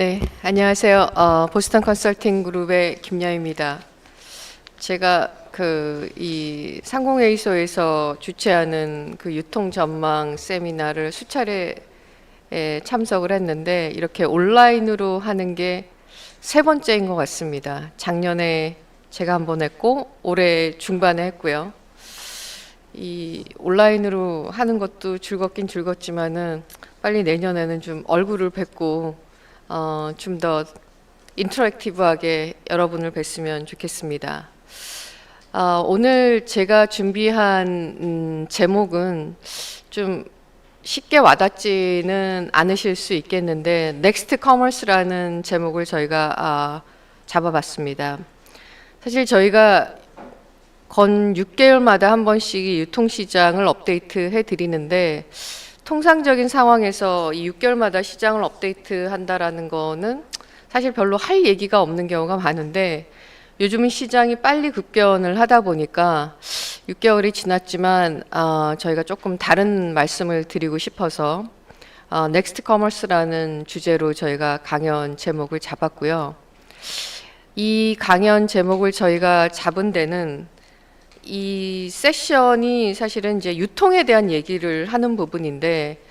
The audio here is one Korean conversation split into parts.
네, 안녕하세요. 보스턴 컨설팅 그룹의 김여희입니다. 제가 이 상공회의소에서 주최하는 그 유통 전망 세미나를 수차례 참석을 했는데 이렇게 온라인으로 하는 게 세 번째인 것 같습니다. 작년에 제가 한번 했고 올해 중반에 했고요. 이 온라인으로 하는 것도 즐겁긴 즐겁지만은 빨리 내년에는 좀 얼굴을 뵙고 좀 더 인터랙티브하게 여러분을 뵀으면 좋겠습니다. 오늘 제가 준비한 제목은 좀 쉽게 와닿지는 않으실 수 있겠는데 넥스트 커머스라는 제목을 저희가 잡아봤습니다. 사실 저희가 건 6개월마다 한 번씩 유통시장을 업데이트 해드리는데 통상적인 상황에서 이 6개월마다 시장을 업데이트 한다라는 거는 사실 별로 할 얘기가 없는 경우가 많은데 요즘은 시장이 빨리 급변을 하다 보니까 6개월이 지났지만 저희가 조금 다른 말씀을 드리고 싶어서 넥스트 커머스라는 주제로 저희가 강연 제목을 잡았고요. 이 강연 제목을 저희가 잡은 데는 이 세션이 사실은 이제 유통에 대한 얘기를 하는 부분인데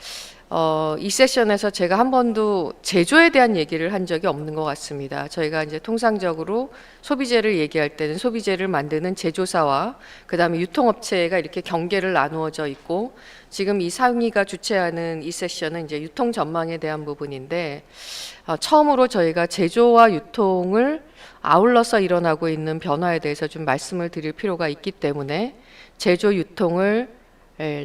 이 세션에서 제가 한 번도 제조에 대한 얘기를 한 적이 없는 것 같습니다. 저희가 이제 통상적으로 소비재를 얘기할 때는 소비재를 만드는 제조사와 그 다음에 유통업체가 이렇게 경계를 나누어져 있고 지금 이 상위가 주최하는 이 세션은 이제 유통 전망에 대한 부분인데 처음으로 저희가 제조와 유통을 아울러서 일어나고 있는 변화에 대해서 좀 말씀을 드릴 필요가 있기 때문에 제조 유통을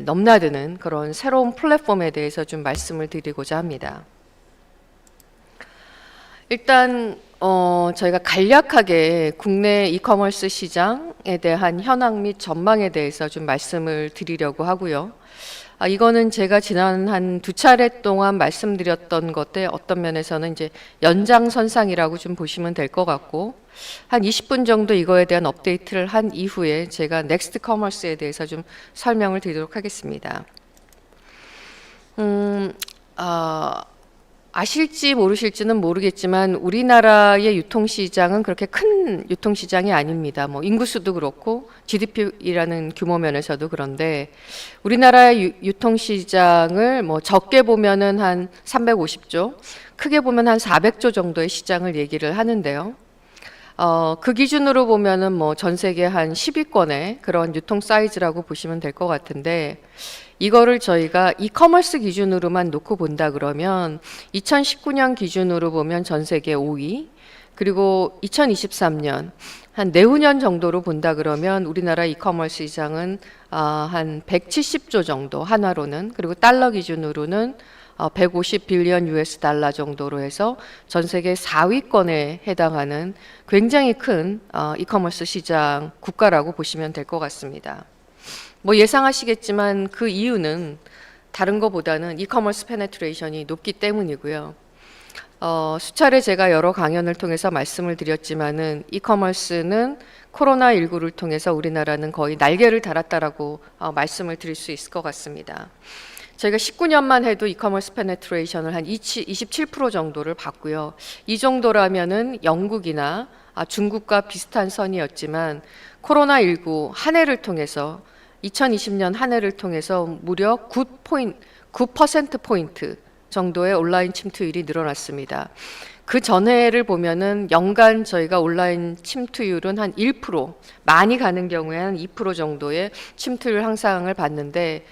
넘나드는 그런 새로운 플랫폼에 대해서 좀 말씀을 드리고자 합니다. 일단 저희가 간략하게 국내 이커머스 시장에 대한 현황 및 전망에 대해서 좀 말씀을 드리려고 하고요. 이거는 제가 지난 한 2차례 동안 말씀드렸던 것에 어떤 면에서는 이제 연장선상이라고 좀 보시면 될 것 같고 한 20분 정도 이거에 대한 업데이트를 한 이후에 제가 넥스트 커머스에 대해서 좀 설명을 드리도록 하겠습니다. 아실지 모르실지는 모르겠지만 우리나라의 유통시장은 그렇게 큰 유통시장이 아닙니다. 뭐 인구수도 그렇고 GDP라는 규모 면에서도 그런데 우리나라의 유통시장을 뭐 적게 보면은 한 350조, 크게 보면 한 400조 정도의 시장을 얘기를 하는데요. 그 기준으로 보면은 뭐 전 세계 한 10위권의 그런 유통 사이즈라고 보시면 될 것 같은데 이거를 저희가 이커머스 기준으로만 놓고 본다 그러면 2019년 기준으로 보면 전 세계 5위, 그리고 2023년 한 내후년 정도로 본다 그러면 우리나라 이커머스 시장은 한 170조 정도 한화로는, 그리고 달러 기준으로는 150빌리언 US 달러 정도로 해서 전 세계 4위권에 해당하는 굉장히 큰 이커머스 시장 국가라고 보시면 될 것 같습니다. 뭐 예상하시겠지만 그 이유는 다른 것보다는 이커머스 페네트레이션이 높기 때문이고요. 수차례 제가 여러 강연을 통해서 말씀을 드렸지만은 이커머스는 코로나19를 통해서 우리나라는 거의 날개를 달았다라고 말씀을 드릴 수 있을 것 같습니다. 저희가 19년만 해도 이커머스 페네트레이션을 한 27% 정도를 봤고요. 이 정도라면은 영국이나 중국과 비슷한 선이었지만 코로나19 한 해를 통해서 2020년 한 해를 통해서 무려 9%포인트 정도의 온라인 침투율이 늘어났습니다. 그 전해를 보면은 연간 저희가 온라인 침투율은 한 1%, 많이 가는 경우에 한 2% 정도의 침투율 향상을 봤는데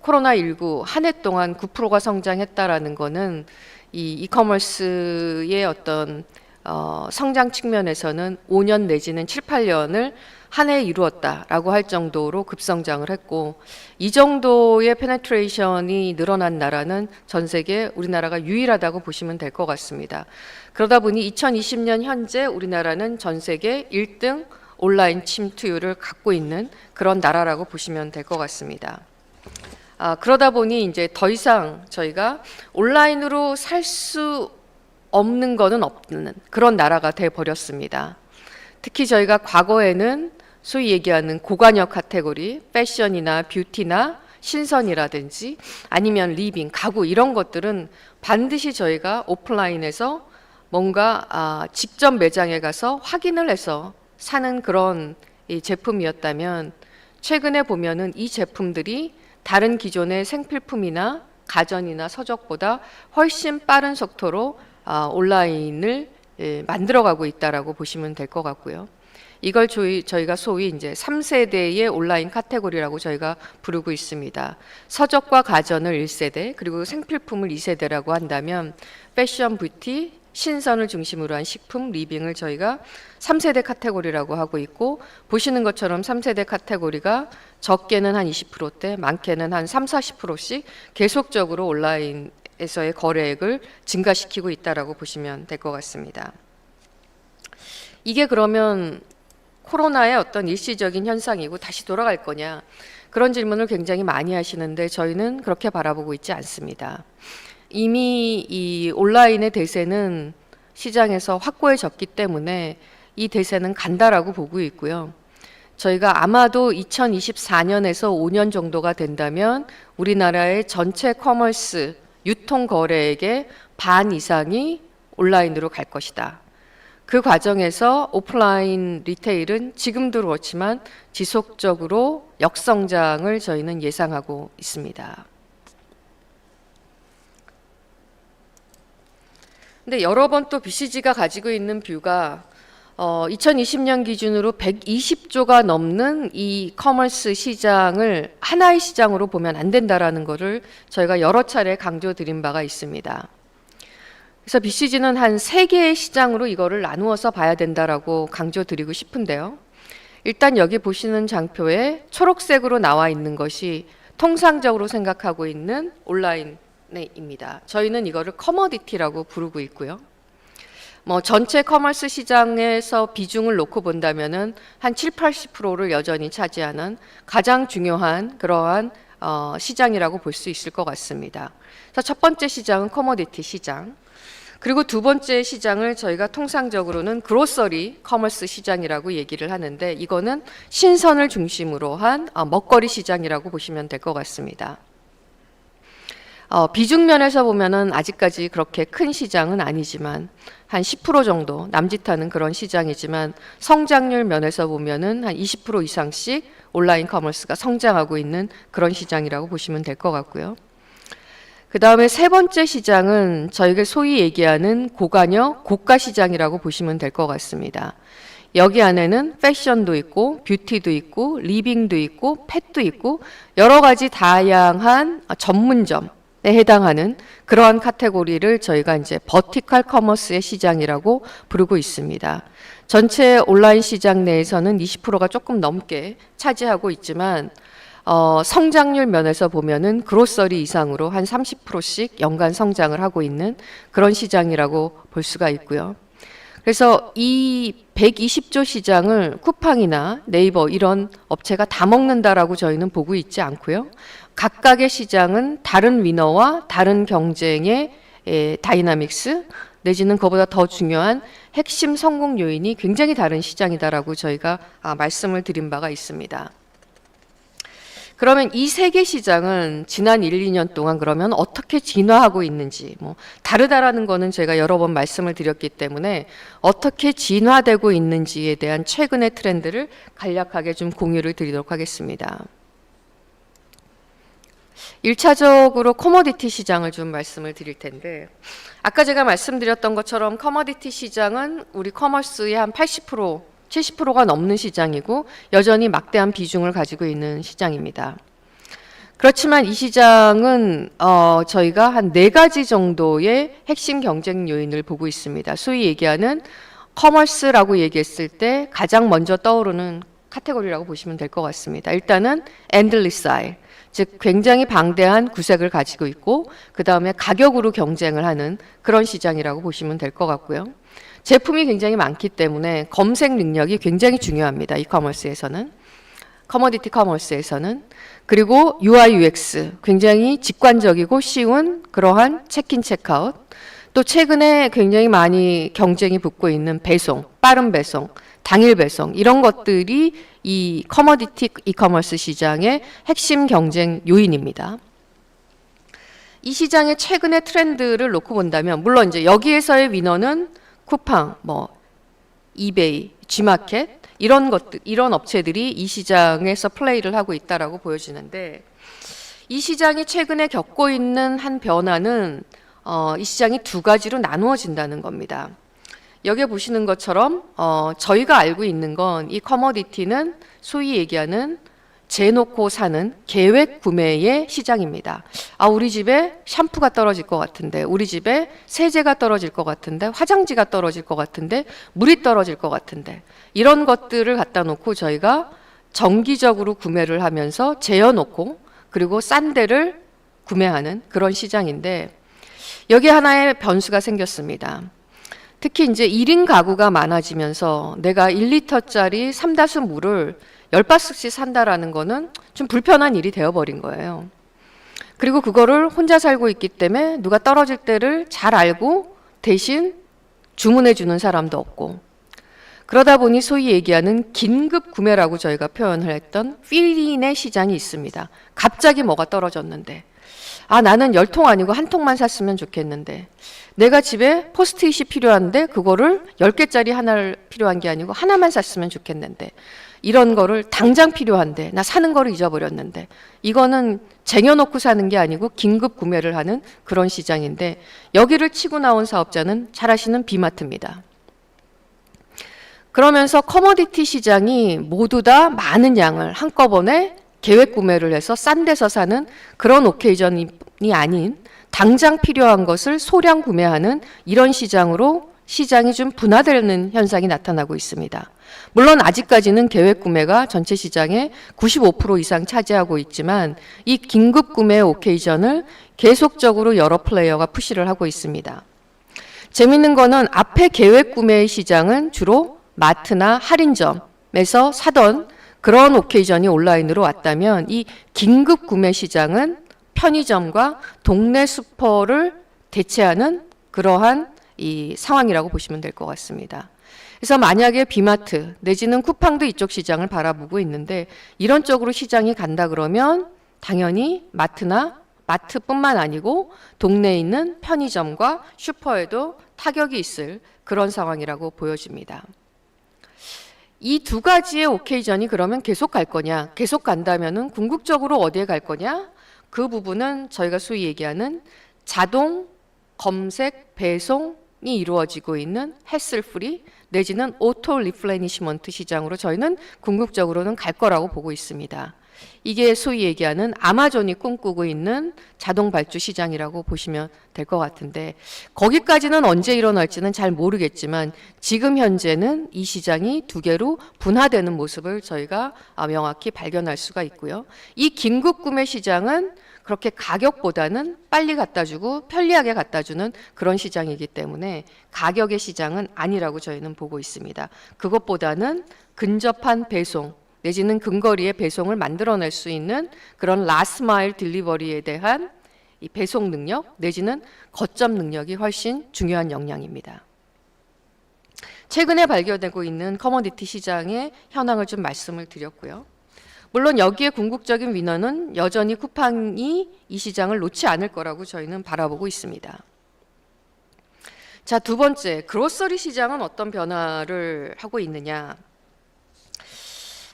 코로나19 한 해 동안 9%가 성장했다라는 거는 이 이커머스의 어떤 성장 측면에서는 5년 내지는 7, 8년을 한 해에 이루었다라고 할 정도로 급성장을 했고 이 정도의 페네트레이션이 늘어난 나라는 전 세계 우리나라가 유일하다고 보시면 될 것 같습니다. 그러다 보니 2020년 현재 우리나라는 전 세계 1등 온라인 침투율을 갖고 있는 그런 나라라고 보시면 될 것 같습니다. 그러다 보니 이제 더 이상 저희가 온라인으로 살 수 없는 거는 없는 그런 나라가 돼 버렸습니다. 특히 저희가 과거에는 소위 얘기하는 고관여 카테고리, 패션이나 뷰티나 신선이라든지 아니면 리빙, 가구 이런 것들은 반드시 저희가 오프라인에서 뭔가 직접 매장에 가서 확인을 해서 사는 그런 이 제품이었다면 최근에 보면은 이 제품들이 다른 기존의 생필품이나 가전이나 서적보다 훨씬 빠른 속도로 온라인을 만들어가고 있다라고 보시면 될 것 같고요. 이걸 저희가 소위 이제 3세대의 온라인 카테고리라고 저희가 부르고 있습니다. 서적과 가전을 1세대, 그리고 생필품을 2세대라고 한다면 패션, 뷰티, 신선을 중심으로 한 식품, 리빙을 저희가 3세대 카테고리라고 하고 있고, 보시는 것처럼 3세대 카테고리가 적게는 한 20%대, 많게는 한 30-40%씩 계속적으로 온라인에서의 거래액을 증가시키고 있다라고 보시면 될 것 같습니다. 이게 그러면 코로나의 어떤 일시적인 현상이고 다시 돌아갈 거냐, 그런 질문을 굉장히 많이 하시는데 저희는 그렇게 바라보고 있지 않습니다. 이미 이 온라인의 대세는 시장에서 확고해졌기 때문에 이 대세는 간다라고 보고 있고요. 저희가 아마도 2024년에서 5년 정도가 된다면 우리나라의 전체 커머스 유통 거래액의 반 이상이 온라인으로 갈 것이다. 그 과정에서 오프라인 리테일은 지금도 그렇지만 지속적으로 역성장을 저희는 예상하고 있습니다. 근데 여러 번 또 BCG가 가지고 있는 뷰가 2020년 기준으로 120조가 넘는 이 커머스 시장을 하나의 시장으로 보면 안 된다라는 것을 저희가 여러 차례 강조드린 바가 있습니다. 그래서 BCG는 한 3개의 시장으로 이거를 나누어서 봐야 된다라고 강조드리고 싶은데요. 일단 여기 보시는 장표에 초록색으로 나와 있는 것이 통상적으로 생각하고 있는 온라인입니다. 저희는 이거를 커머디티라고 부르고 있고요. 전체 커머스 시장에서 비중을 놓고 본다면은 한 70-80%를 여전히 차지하는 가장 중요한 그러한 시장이라고 볼 수 있을 것 같습니다. 그래서 첫 번째 시장은 커머디티 시장, 그리고 두 번째 시장을 저희가 통상적으로는 그로서리 커머스 시장이라고 얘기를 하는데, 이거는 신선을 중심으로 한 먹거리 시장이라고 보시면 될 것 같습니다. 비중 면에서 보면은 아직까지 그렇게 큰 시장은 아니지만 한 10% 정도 남짓하는 그런 시장이지만, 성장률 면에서 보면은 한 20% 이상씩 온라인 커머스가 성장하고 있는 그런 시장이라고 보시면 될 것 같고요. 그 다음에 세 번째 시장은 저희가 소위 얘기하는 고관여 고가 시장이라고 보시면 될 것 같습니다. 여기 안에는 패션도 있고 뷰티도 있고 리빙도 있고 펫도 있고 여러 가지 다양한 전문점에 해당하는 그러한 카테고리를 저희가 이제 버티컬 커머스의 시장이라고 부르고 있습니다. 전체 온라인 시장 내에서는 20%가 조금 넘게 차지하고 있지만 성장률 면에서 보면은 그로서리 이상으로 한 30%씩 연간 성장을 하고 있는 그런 시장이라고 볼 수가 있고요. 그래서 이 120조 시장을 쿠팡이나 네이버 이런 업체가 다 먹는다라고 저희는 보고 있지 않고요. 각각의 시장은 다른 위너와 다른 경쟁의 다이나믹스 내지는 그보다 더 중요한 핵심 성공 요인이 굉장히 다른 시장이다라고 저희가 말씀을 드린 바가 있습니다. 그러면 이 세 개 시장은 지난 1-2년 동안 그러면 어떻게 진화하고 있는지, 다르다라는 거는 제가 여러 번 말씀을 드렸기 때문에 어떻게 진화되고 있는지에 대한 최근의 트렌드를 간략하게 좀 공유를 드리도록 하겠습니다. 1차적으로 커머디티 시장을 좀 말씀을 드릴 텐데, 아까 제가 말씀드렸던 것처럼 커머디티 시장은 우리 커머스의 한 80%, 70%가 넘는 시장이고 여전히 막대한 비중을 가지고 있는 시장입니다. 그렇지만 이 시장은 저희가 한 4가지 정도의 핵심 경쟁 요인을 보고 있습니다. 소위 얘기하는 커머스라고 얘기했을 때 가장 먼저 떠오르는 카테고리라고 보시면 될 것 같습니다. 일단은 엔들리스 아일, 즉 굉장히 방대한 구색을 가지고 있고 그 다음에 가격으로 경쟁을 하는 그런 시장이라고 보시면 될 것 같고요. 제품이 굉장히 많기 때문에 검색 능력이 굉장히 중요합니다. 이커머스에서는, 커머디티 커머스에서는. 그리고 UI, UX 굉장히 직관적이고 쉬운 그러한 체크인, 체크아웃, 또 최근에 굉장히 많이 경쟁이 붙고 있는 배송, 빠른 배송, 당일 배송 이런 것들이 이 커머디티 이커머스 시장의 핵심 경쟁 요인입니다. 이 시장의 최근의 트렌드를 놓고 본다면 물론 이제 여기에서의 위너는 쿠팡, 뭐 이베이, G마켓 이런 것들 이런 업체들이 이 시장에서 플레이를 하고 있다라고 보여지는데 이 시장이 최근에 겪고 있는 한 변화는 이 시장이 두 가지로 나누어진다는 겁니다. 여기 보시는 것처럼 저희가 알고 있는 건 이 커머디티는 소위 얘기하는 재놓고 사는 계획 구매의 시장입니다. 아, 우리 집에 샴푸가 떨어질 것 같은데, 우리 집에 세제가 떨어질 것 같은데, 화장지가 떨어질 것 같은데, 물이 떨어질 것 같은데 이런 것들을 갖다 놓고 저희가 정기적으로 구매를 하면서 재어놓고 그리고 싼 데를 구매하는 그런 시장인데 여기 하나의 변수가 생겼습니다. 특히 이제 1인 가구가 많아지면서 내가 1리터짜리 삼다수 물을 10바스씩 산다라는 거는 좀 불편한 일이 되어버린 거예요. 그리고 그거를 혼자 살고 있기 때문에 누가 떨어질 때를 잘 알고 대신 주문해 주는 사람도 없고 그러다 보니 소위 얘기하는 긴급 구매라고 저희가 표현을 했던 필인의 시장이 있습니다. 갑자기 뭐가 떨어졌는데 아, 나는 10통 아니고 한 통만 샀으면 좋겠는데 내가 집에 포스트잇이 필요한데 그거를 10개짜리 하나를 필요한 게 아니고 하나만 샀으면 좋겠는데 이런 거를 당장 필요한데 나 사는 거를 잊어버렸는데 이거는 쟁여놓고 사는 게 아니고 긴급 구매를 하는 그런 시장인데 여기를 치고 나온 사업자는 잘 아시는 비마트입니다. 그러면서 커머디티 시장이 모두 다 많은 양을 한꺼번에 계획 구매를 해서 싼 데서 사는 그런 오케이전이 아닌 당장 필요한 것을 소량 구매하는 이런 시장으로 시장이 좀 분화되는 현상이 나타나고 있습니다. 물론 아직까지는 계획 구매가 전체 시장의 95% 이상 차지하고 있지만 이 긴급 구매 오케이전을 계속적으로 여러 플레이어가 푸시를 하고 있습니다. 재밌는 거는 앞에 계획 구매의 시장은 주로 마트나 할인점에서 사던 그런 오케이전이 온라인으로 왔다면 이 긴급 구매 시장은 편의점과 동네 슈퍼를 대체하는 그러한 이 상황이라고 보시면 될 것 같습니다. 그래서 만약에 비마트 내지는 쿠팡도 이쪽 시장을 바라보고 있는데 이런 쪽으로 시장이 간다 그러면 당연히 마트뿐만 아니고 동네에 있는 편의점과 슈퍼에도 타격이 있을 그런 상황이라고 보여집니다. 이 두 가지의 오케이전이 그러면 계속 갈 거냐? 계속 간다면은 궁극적으로 어디에 갈 거냐? 그 부분은 저희가 소위 얘기하는 자동 검색 배송이 이루어지고 있는 해슬프리 내지는 오토 리플레니시먼트 시장으로 저희는 궁극적으로는 갈 거라고 보고 있습니다. 이게 소위 얘기하는 아마존이 꿈꾸고 있는 자동 발주 시장이라고 보시면 될 것 같은데 거기까지는 언제 일어날지는 잘 모르겠지만 지금 현재는 이 시장이 두 개로 분화되는 모습을 저희가 명확히 발견할 수가 있고요. 이 긴급 구매 시장은 그렇게 가격보다는 빨리 갖다 주고 편리하게 갖다 주는 그런 시장이기 때문에 가격의 시장은 아니라고 저희는 보고 있습니다. 그것보다는 근접한 배송 내지는 근거리의 배송을 만들어낼 수 있는 그런 라스트 마일 딜리버리에 대한 이 배송 능력 내지는 거점 능력이 훨씬 중요한 역량입니다. 최근에 발견되고 있는 커머디티 시장의 현황을 좀 말씀을 드렸고요. 물론 여기에 궁극적인 위너는 여전히 쿠팡이 이 시장을 놓지 않을 거라고 저희는 바라보고 있습니다. 자, 두 번째, 그로서리 시장은 어떤 변화를 하고 있느냐?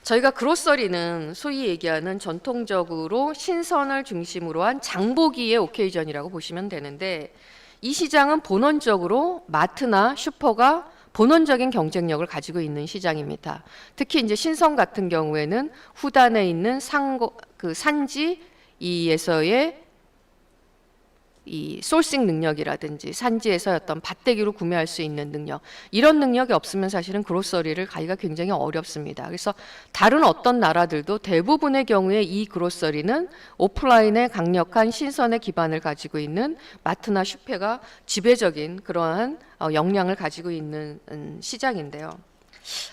저희가 그로서리는 소위 얘기하는 전통적으로 신선을 중심으로 한 장보기의 오케이전이라고 보시면 되는데 이 시장은 본원적으로 마트나 슈퍼가 본원적인 경쟁력을 가지고 있는 시장입니다. 특히 이제 신선 같은 경우에는 후단에 있는 산지에서의 이 소싱 능력이라든지 산지에서 어떤 밭대기로 구매할 수 있는 능력 이런 능력이 없으면 사실은 그로서리를 가기가 굉장히 어렵습니다. 그래서 다른 어떤 나라들도 대부분의 경우에 이 그로서리는 오프라인의 강력한 신선의 기반을 가지고 있는 마트나 슈퍼가 지배적인 그러한 역량을 가지고 있는 시장인데요.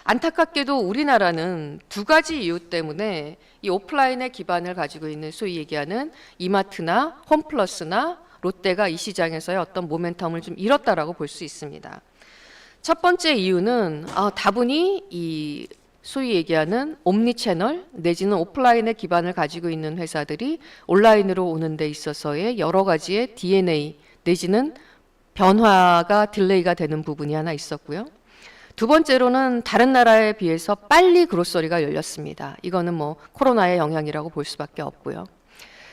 안타깝게도 우리나라는 두 가지 이유 때문에 이 오프라인의 기반을 가지고 있는 소위 얘기하는 이마트나 홈플러스나 롯데가 이 시장에서의 어떤 모멘텀을 좀 잃었다라고 볼 수 있습니다. 첫 번째 이유는 다분히 이 소위 얘기하는 옴니 채널 내지는 오프라인의 기반을 가지고 있는 회사들이 온라인으로 오는 데 있어서의 여러 가지의 DNA 내지는 변화가 딜레이가 되는 부분이 하나 있었고요. 두 번째로는 다른 나라에 비해서 빨리 그로서리가 열렸습니다. 이거는 뭐 코로나의 영향이라고 볼 수밖에 없고요.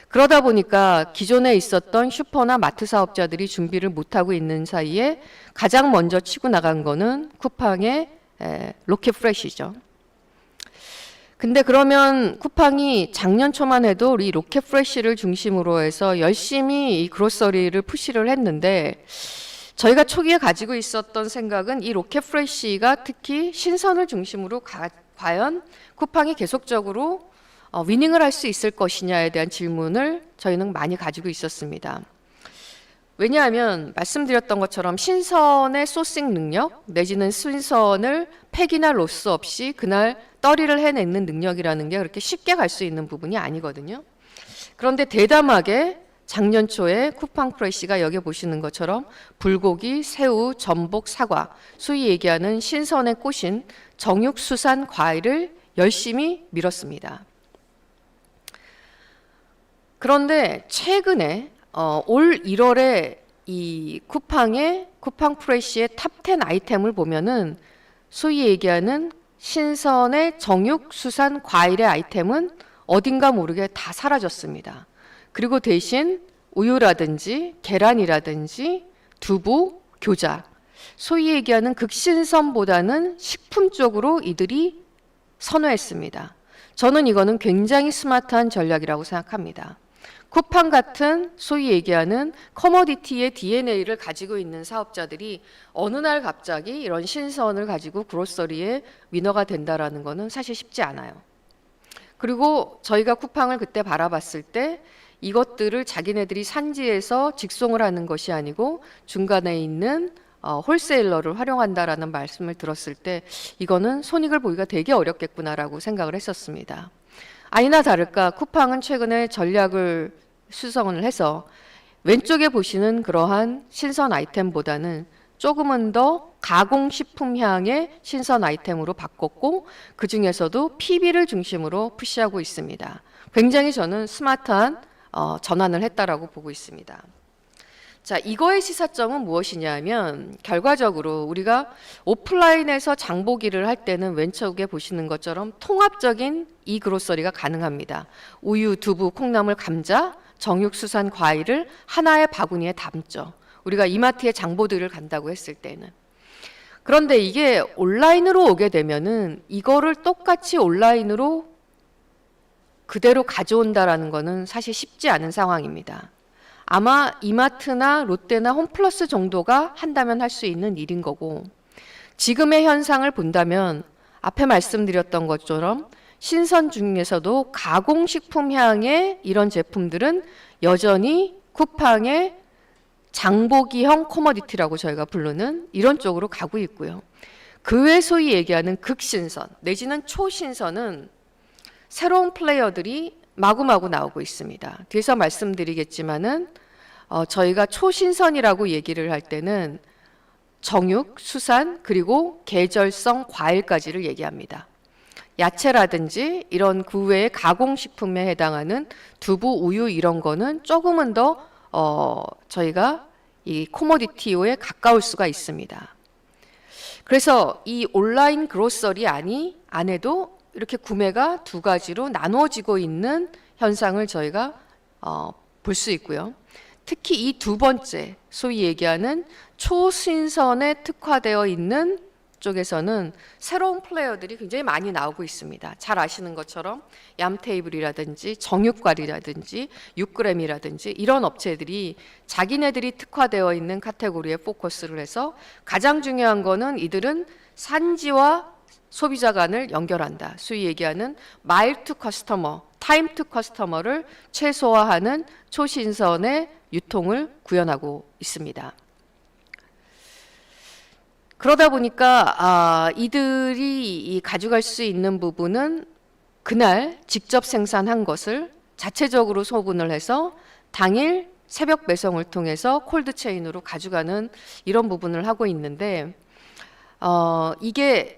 그러다 보니까 기존에 있었던 슈퍼나 마트 사업자들이 준비를 못하고 있는 사이에 가장 먼저 치고 나간 거는 쿠팡의 로켓프레시죠. 근데 그러면 쿠팡이 작년 초만 해도 이 로켓프레시를 중심으로 해서 열심히 이 그로서리를 푸시를 했는데 저희가 초기에 가지고 있었던 생각은 이 로켓프레시가 특히 신선을 중심으로 과연 쿠팡이 계속적으로 위닝을 할 수 있을 것이냐에 대한 질문을 저희는 많이 가지고 있었습니다. 왜냐하면 말씀드렸던 것처럼 신선의 소싱 능력 내지는 신선을 팩이나 로스 없이 그날 떨이를 해내는 능력이라는 게 그렇게 쉽게 갈 수 있는 부분이 아니거든요. 그런데 대담하게 작년 초에 쿠팡 프레시가 여기 보시는 것처럼 불고기, 새우, 전복, 사과, 소위 얘기하는 신선의 꽃인 정육수산 과일을 열심히 밀었습니다. 그런데 최근에 올 1월에 이 쿠팡의 쿠팡 프레시의 탑 10 아이템을 보면은 소위 얘기하는 신선의 정육, 수산, 과일의 아이템은 어딘가 모르게 다 사라졌습니다. 그리고 대신 우유라든지 계란이라든지 두부, 교자, 소위 얘기하는 극신선보다는 식품 쪽으로 이들이 선호했습니다. 저는 이거는 굉장히 스마트한 전략이라고 생각합니다. 쿠팡 같은 소위 얘기하는 커머디티의 DNA를 가지고 있는 사업자들이 어느 날 갑자기 이런 신선을 가지고 그로서리의 위너가 된다라는 것은 사실 쉽지 않아요. 그리고 저희가 쿠팡을 그때 바라봤을 때 이것들을 자기네들이 산지에서 직송을 하는 것이 아니고 중간에 있는 홀세일러를 활용한다라는 말씀을 들었을 때 이거는 손익을 보기가 되게 어렵겠구나라고 생각을 했었습니다. 아니나 다를까 쿠팡은 최근에 전략을 수정을 해서 왼쪽에 보시는 그러한 신선 아이템보다는 조금은 더 가공식품향의 신선 아이템으로 바꿨고 그 중에서도 PB를 중심으로 푸시하고 있습니다. 굉장히 저는 스마트한 전환을 했다라고 보고 있습니다. 자, 이거의 시사점은 무엇이냐면 결과적으로 우리가 오프라인에서 장보기를 할 때는 왼쪽에 보시는 것처럼 통합적인 이 그로서리가 가능합니다. 우유, 두부, 콩나물, 감자, 정육수산, 과일을 하나의 바구니에 담죠. 우리가 이마트에 장보들을 간다고 했을 때는. 그런데 이게 온라인으로 오게 되면은 이거를 똑같이 온라인으로 그대로 가져온다라는 거는 사실 쉽지 않은 상황입니다. 아마 이마트나 롯데나 홈플러스 정도가 한다면 할 수 있는 일인 거고 지금의 현상을 본다면 앞에 말씀드렸던 것처럼 신선 중에서도 가공식품향의 이런 제품들은 여전히 쿠팡의 장보기형 코머디티라고 저희가 부르는 이런 쪽으로 가고 있고요. 그 외 소위 얘기하는 극신선 내지는 초신선은 새로운 플레이어들이 마구마구 나오고 있습니다. 뒤에서 말씀드리겠지만은 저희가 초신선이라고 얘기를 할 때는 정육, 수산 그리고 계절성 과일까지를 얘기합니다. 야채라든지 이런 그 외의 가공식품에 해당하는 두부, 우유 이런 거는 조금은 더 저희가 이 코모디티에 가까울 수가 있습니다. 그래서 이 온라인 그로서리 안에도 이렇게 구매가 두 가지로 나눠지고 있는 현상을 저희가 볼 수 있고요. 특히 이 두 번째 소위 얘기하는 초신선에 특화되어 있는 쪽에서는 새로운 플레이어들이 굉장히 많이 나오고 있습니다. 잘 아시는 것처럼 얌테이블이라든지 정육과리라든지 6g이라든지 이런 업체들이 자기네들이 특화되어 있는 카테고리에 포커스를 해서 가장 중요한 거는 이들은 산지와 소비자 간을 연결한다. 소위 얘기하는 마일 투 커스터머, 타임 투 커스터머를 최소화하는 초신선의 유통을 구현하고 있습니다. 그러다 보니까 이들이 가져갈 수 있는 부분은 그날 직접 생산한 것을 자체적으로 소분을 해서 당일 새벽 배송을 통해서 콜드체인으로 가져가는 이런 부분을 하고 있는데 이게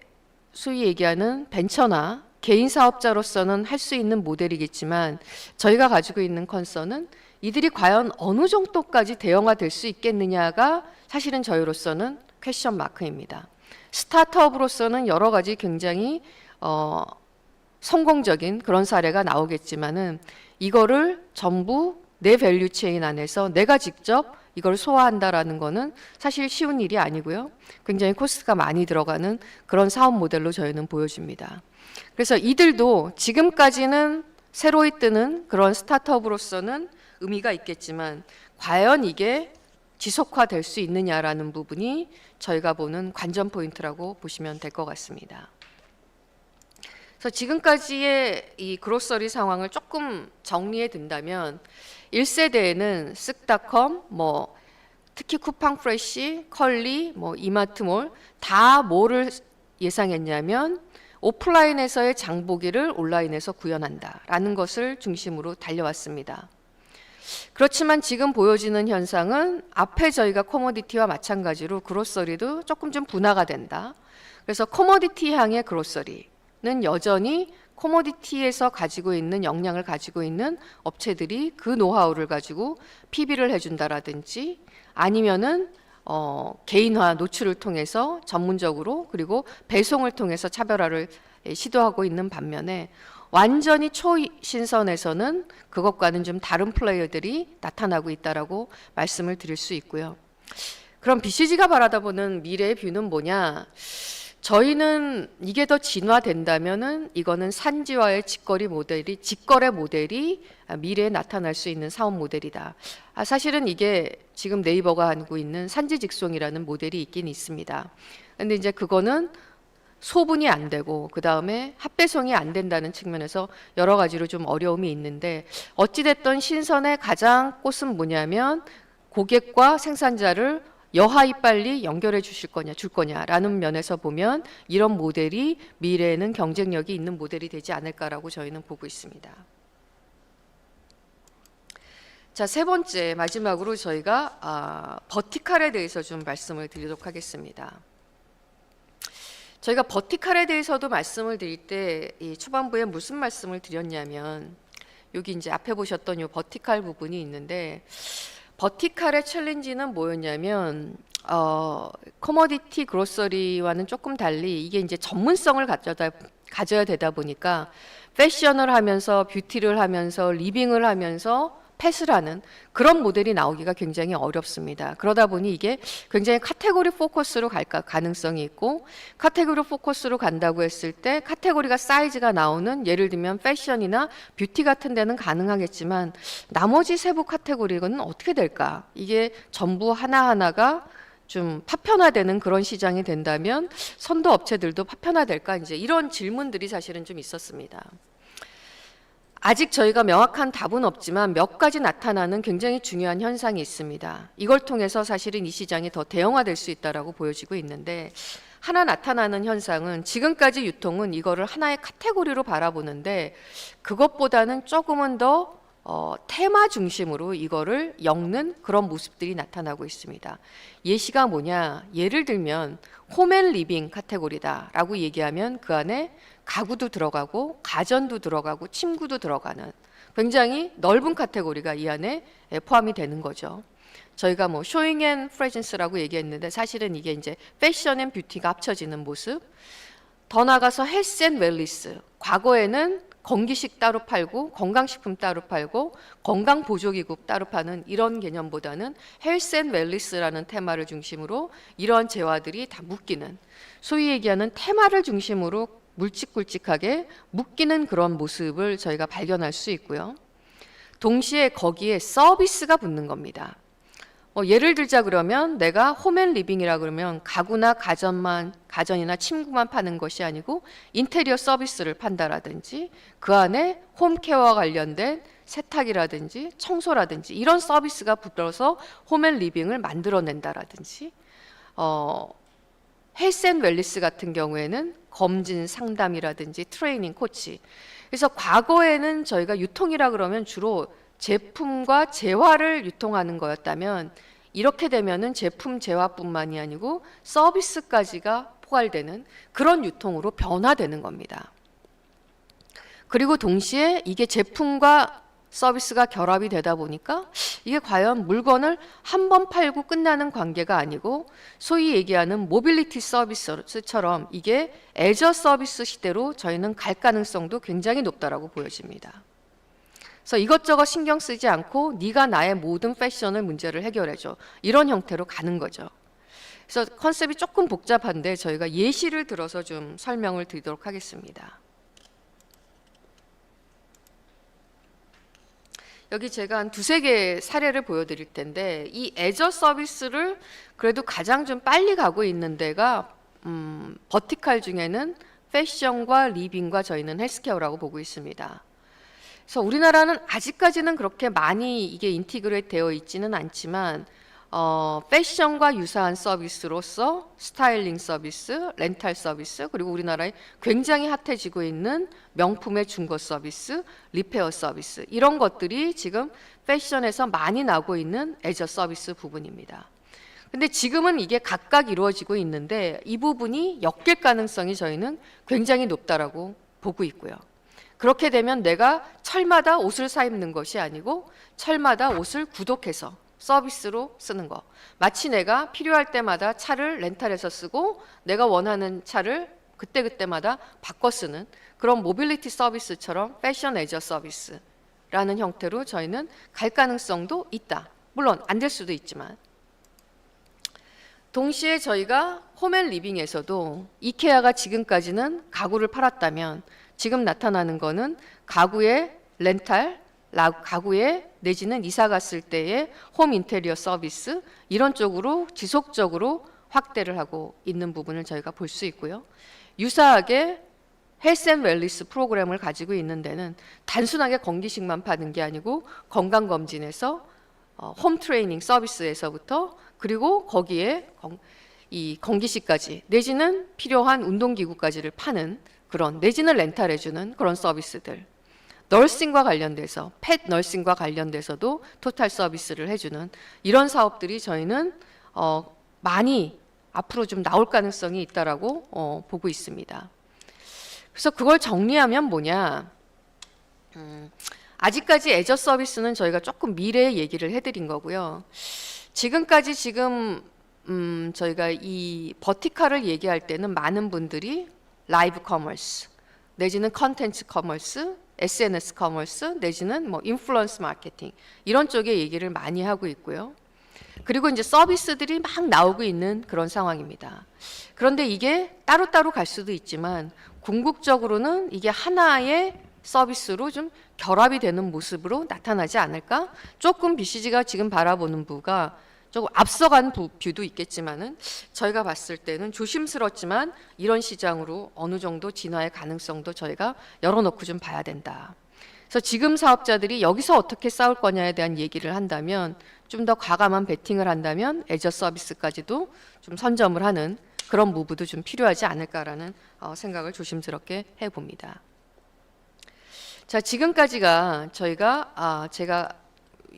소위 얘기하는 벤처나 개인 사업자로서는 할 수 있는 모델이겠지만 저희가 가지고 있는 컨서는 이들이 과연 어느 정도까지 대형화될 수 있겠느냐가 사실은 저희로서는 퀘스천 마크입니다. 스타트업으로서는 여러 가지 굉장히 성공적인 그런 사례가 나오겠지만은 이거를 전부 내 밸류 체인 안에서 내가 직접 이걸 소화한다라는 거는 사실 쉬운 일이 아니고요. 굉장히 코스트가 많이 들어가는 그런 사업 모델로 저희는 보여집니다. 그래서 이들도 지금까지는 새로이 뜨는 그런 스타트업으로서는 의미가 있겠지만 과연 이게 지속화될 수 있느냐라는 부분이 저희가 보는 관전 포인트라고 보시면 될 것 같습니다. 그래서 지금까지의 이 그로서리 상황을 조금 정리해 둔다면 1세대에는 쓱닷컴, 특히 쿠팡프레쉬, 컬리, 이마트몰 다 뭐를 예상했냐면 오프라인에서의 장보기를 온라인에서 구현한다라는 것을 중심으로 달려왔습니다. 그렇지만 지금 보여지는 현상은 앞에 저희가 커머디티와 마찬가지로 그로서리도 조금 좀 분화가 된다. 그래서 커머디티 향의 그로서리는 여전히 커머디티에서 가지고 있는 역량을 가지고 있는 업체들이 그 노하우를 가지고 PB를 해준다라든지 아니면은 개인화 노출을 통해서 전문적으로 그리고 배송을 통해서 차별화를 시도하고 있는 반면에 완전히 초신선에서는 그것과는 좀 다른 플레이어들이 나타나고 있다라고 말씀을 드릴 수 있고요. 그럼 BCG가 바라다보는 미래의 뷰는 뭐냐? 저희는 이게 더 진화된다면은 이거는 산지와의 직거래 모델이 미래에 나타날 수 있는 사업 모델이다. 사실은 이게 지금 네이버가 하고 있는 산지직송이라는 모델이 있긴 있습니다. 근데 이제 그거는 소분이 안 되고 그 다음에 합배송이 안 된다는 측면에서 여러 가지로 좀 어려움이 있는데 어찌됐든 신선의 가장 꽃은 뭐냐면 고객과 생산자를 여하이 빨리 연결해 줄 거냐라는 면에서 보면 이런 모델이 미래에는 경쟁력이 있는 모델이 되지 않을까라고 저희는 보고 있습니다. 자, 세 번째 마지막으로 저희가 버티칼에 대해서 좀 말씀을 드리도록 하겠습니다. 저희가 버티칼에 대해서도 말씀을 드릴 때 이 초반부에 무슨 말씀을 드렸냐면 여기 이제 앞에 보셨던 이 버티칼 부분이 있는데 버티칼의 챌린지는 뭐였냐면 커머디티 그로서리와는 조금 달리 이게 이제 전문성을 가져야 되다 보니까 패션을 하면서 뷰티를 하면서 리빙을 하면서 펫을 하는 그런 모델이 나오기가 굉장히 어렵습니다. 그러다 보니 이게 굉장히 카테고리 포커스로 갈 가능성이 있고 카테고리 포커스로 간다고 했을 때 카테고리가 사이즈가 나오는 예를 들면 패션이나 뷰티 같은 데는 가능하겠지만 나머지 세부 카테고리는 어떻게 될까? 이게 전부 하나하나가 좀 파편화되는 그런 시장이 된다면 선도 업체들도 파편화될까? 이제 이런 질문들이 사실은 좀 있었습니다. 아직 저희가 명확한 답은 없지만 몇 가지 나타나는 굉장히 중요한 현상이 있습니다. 이걸 통해서 사실은 이 시장이 더 대형화될 수 있다라고 보여지고 있는데 하나 나타나는 현상은 지금까지 유통은 이거를 하나의 카테고리로 바라보는데 그것보다는 조금은 더 테마 중심으로 이거를 엮는 그런 모습들이 나타나고 있습니다. 예시가 뭐냐? 예를 들면 홈앤리빙 카테고리다라고 얘기하면 그 안에 가구도 들어가고 가전도 들어가고 침구도 들어가는 굉장히 넓은 카테고리가 이 안에 포함이 되는 거죠. 저희가 쇼잉 앤 프레젠스라고 얘기했는데 사실은 이게 이제 패션 앤 뷰티가 합쳐지는 모습. 더 나가서 헬스 앤 웰리스. 과거에는 건기식 따로 팔고 건강식품 따로 팔고 건강보조기구 따로 파는 이런 개념보다는 헬스 앤 웰리스라는 테마를 중심으로 이러한 재화들이 다 묶이는 소위 얘기하는 테마를 중심으로 굵직굵직하게 묶이는 그런 모습을 저희가 발견할 수 있고요. 동시에 거기에 서비스가 붙는 겁니다. 예를 들자 그러면 내가 홈앤리빙이라 그러면 가구나 가전이나 침구만 파는 것이 아니고 인테리어 서비스를 판다라든지 그 안에 홈케어와 관련된 세탁이라든지 청소라든지 이런 서비스가 붙어서 홈앤리빙을 만들어낸다라든지 헬스 앤 웰리스 같은 경우에는 검진 상담이라든지 트레이닝 코치. 그래서 과거에는 저희가 유통이라 그러면 주로 제품과 재화를 유통하는 거였다면 이렇게 되면은 제품 재화뿐만이 아니고 서비스까지가 포괄되는 그런 유통으로 변화되는 겁니다. 그리고 동시에 이게 제품과 서비스가 결합이 되다 보니까 이게 과연 물건을 한 번 팔고 끝나는 관계가 아니고 소위 얘기하는 모빌리티 서비스처럼 이게 애저 서비스 시대로 저희는 갈 가능성도 굉장히 높다라고 보여집니다. 그래서 이것저것 신경 쓰지 않고 네가 나의 모든 패션을 문제를 해결해줘. 이런 형태로 가는 거죠. 그래서 컨셉이 조금 복잡한데 저희가 예시를 들어서 좀 설명을 드리도록 하겠습니다. 여기 제가 한 두세 개 사례를 보여드릴 텐데 이 애저 서비스를 그래도 가장 좀 빨리 가고 있는 데가 버티칼 중에는 패션과 리빙과 저희는 헬스케어라고 보고 있습니다. 그래서 우리나라는 아직까지는 그렇게 많이 이게 인티그레이트 되어 있지는 않지만 패션과 유사한 서비스로서 스타일링 서비스, 렌탈 서비스, 그리고 우리나라에 굉장히 핫해지고 있는 명품의 중고 서비스, 리페어 서비스 이런 것들이 지금 패션에서 많이 나오고 있는 애저 서비스 부분입니다. 근데 지금은 이게 각각 이루어지고 있는데 이 부분이 엮일 가능성이 저희는 굉장히 높다라고 보고 있고요. 그렇게 되면 내가 철마다 옷을 사 입는 것이 아니고 철마다 옷을 구독해서 서비스로 쓰는 거. 마치 내가 필요할 때마다 차를 렌탈해서 쓰고 내가 원하는 차를 그때그때마다 바꿔 쓰는 그런 모빌리티 서비스처럼 패션 애저 서비스라는 형태로 저희는 갈 가능성도 있다. 물론 안 될 수도 있지만. 동시에 저희가 홈앤리빙에서도 이케아가 지금까지는 가구를 팔았다면 지금 나타나는 거는 가구의 렌탈, 가구에 내지는 이사 갔을 때의 홈 인테리어 서비스 이런 쪽으로 지속적으로 확대를 하고 있는 부분을 저희가 볼 수 있고요. 유사하게 헬스 앤 웰니스 프로그램을 가지고 있는 데는 단순하게 건기식만 파는 게 아니고 건강검진에서 홈 트레이닝 서비스에서부터 그리고 거기에 이 건기식까지 내지는 필요한 운동기구까지를 파는 그런 내지는 렌탈해주는 그런 서비스들 널싱과 관련돼서 펫 널싱과 관련돼서도 토탈 서비스를 해주는 이런 사업들이 저희는 많이 앞으로 좀 나올 가능성이 있다라고 보고 있습니다. 그래서 그걸 정리하면 뭐냐 아직까지 애저 서비스는 저희가 조금 미래의 얘기를 해드린 거고요. 지금까지 저희가 이 버티칼을 얘기할 때는 많은 분들이 라이브 커머스 내지는 컨텐츠 커머스 SNS 커머스 내지는 뭐 인플루언스 마케팅 이런 쪽의 얘기를 많이 하고 있고요. 그리고 이제 서비스들이 막 나오고 있는 그런 상황입니다. 그런데 이게 따로따로 갈 수도 있지만 궁극적으로는 이게 하나의 서비스로 좀 결합이 되는 모습으로 나타나지 않을까? 조금 BCG가 지금 바라보는 부가 조금 앞서간 뷰도 있겠지만은 저희가 봤을 때는 조심스럽지만 이런 시장으로 어느 정도 진화의 가능성도 저희가 열어놓고 좀 봐야 된다. 그래서 지금 사업자들이 여기서 어떻게 싸울 거냐에 대한 얘기를 한다면 좀 더 과감한 베팅을 한다면 애저 서비스까지도 좀 선점을 하는 그런 무브도 좀 필요하지 않을까라는 생각을 조심스럽게 해봅니다. 자, 지금까지가 제가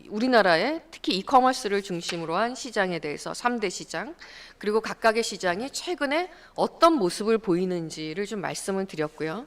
우리나라의 특히 이커머스를 중심으로 한 시장에 대해서 3대 시장 그리고 각각의 시장이 최근에 어떤 모습을 보이는지를 좀 말씀을 드렸고요.